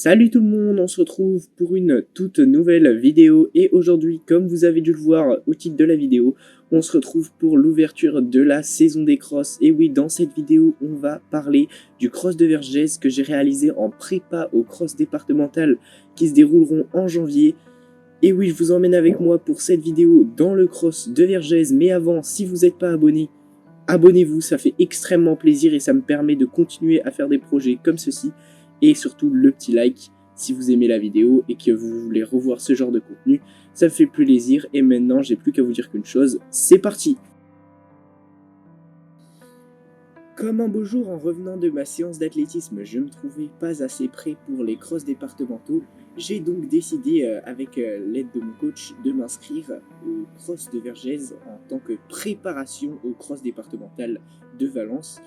Salut tout le monde, on se retrouve pour une toute nouvelle vidéo et aujourd'hui, comme vous avez dû le voir au titre de la vidéo, on se retrouve pour l'ouverture de la saison des crosses. Et oui, dans cette vidéo, on va parler du cross de Vergès que j'ai réalisé en prépa au cross départemental qui se dérouleront en janvier. Et oui, je vous emmène avec moi pour cette vidéo dans le cross de Vergès, mais avant, si vous n'êtes pas abonné, abonnez-vous, ça fait extrêmement plaisir et ça me permet de continuer à faire des projets comme ceci. Et surtout le petit like si vous aimez la vidéo et que vous voulez revoir ce genre de contenu, ça me fait plaisir. Et maintenant, j'ai plus qu'à vous dire qu'une chose, c'est parti! Comme un beau jour, en revenant de ma séance d'athlétisme, je me trouvais pas assez prêt pour les crosses départementaux. J'ai donc décidé, avec l'aide de mon coach, de m'inscrire au cross de Vergès en tant que préparation au cross départemental de Valence.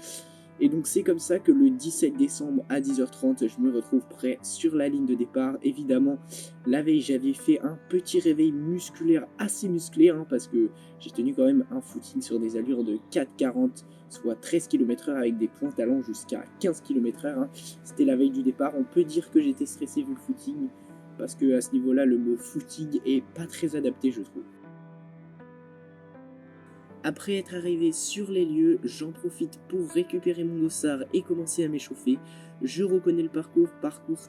Et donc c'est comme ça que le 17 décembre à 10h30, je me retrouve prêt sur la ligne de départ. Évidemment, la veille, j'avais fait un petit réveil musculaire assez musclé, parce que j'ai tenu quand même un footing sur des allures de 4,40, soit 13 km/h avec des pointes allant jusqu'à 15 km/h. C'était la veille du départ. On peut dire que j'étais stressé vu le footing, parce que à ce niveau-là, le mot footing est pas très adapté, je trouve. Après être arrivé sur les lieux, j'en profite pour récupérer mon dossard et commencer à m'échauffer. Je reconnais le parcours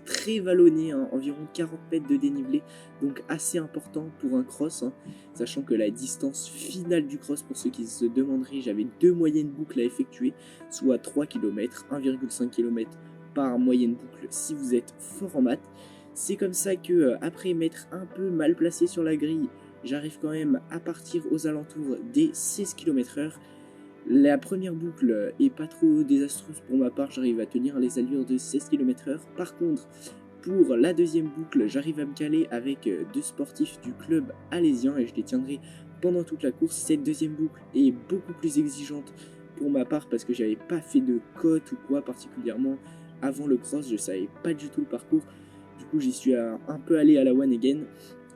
très vallonné, environ 40 mètres de dénivelé, donc assez important pour un cross, sachant que la distance finale du cross, pour ceux qui se demanderaient, j'avais deux moyennes boucles à effectuer, soit 3 km, 1,5 km par moyenne boucle si vous êtes fort en maths. C'est comme ça que, après m'être un peu mal placé sur la grille, j'arrive quand même à partir aux alentours des 16 km/h. La première boucle est pas trop désastreuse pour ma part, j'arrive à tenir les allures de 16 km/h. Par contre, pour la deuxième boucle, j'arrive à me caler avec deux sportifs du club alésien et je les tiendrai pendant toute la course. Cette deuxième boucle est beaucoup plus exigeante pour ma part parce que j'avais pas fait de côte ou quoi particulièrement avant le cross, je savais pas du tout le parcours. Du coup, j'y suis un peu allé à la one again.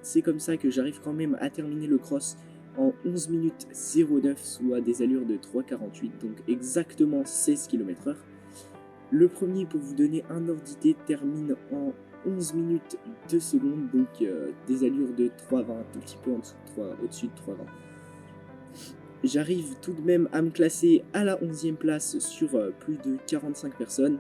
C'est comme ça que j'arrive quand même à terminer le cross en 11 minutes 09, soit des allures de 3,48, donc exactement 16 km/h. Le premier, pour vous donner un ordre d'idée, termine en 11 minutes 2 secondes, donc des allures de 3,20, un tout petit peu au-dessus de 3,20. J'arrive tout de même à me classer à la 11e place sur plus de 45 personnes.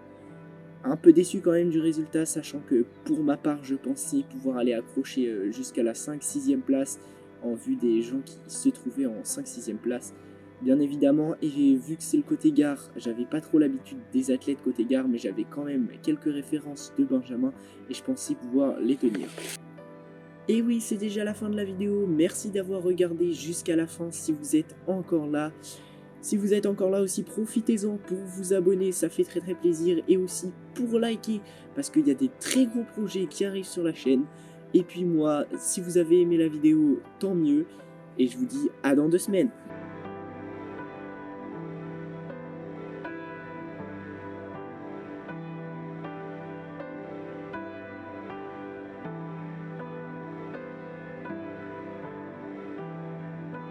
Un peu déçu quand même du résultat, sachant que pour ma part, je pensais pouvoir aller accrocher jusqu'à la 5-6e place en vue des gens qui se trouvaient en 5-6e place. Bien évidemment, et vu que c'est le côté gare, j'avais pas trop l'habitude des athlètes côté gare, mais j'avais quand même quelques références de Benjamin et je pensais pouvoir les tenir. Et oui, c'est déjà la fin de la vidéo. Merci d'avoir regardé jusqu'à la fin si vous êtes encore là. Si vous êtes encore là aussi, profitez-en pour vous abonner, ça fait très plaisir. Et aussi pour liker, parce qu'il y a des très gros projets qui arrivent sur la chaîne. Et puis moi, si vous avez aimé la vidéo, tant mieux. Et je vous dis à dans 2 semaines.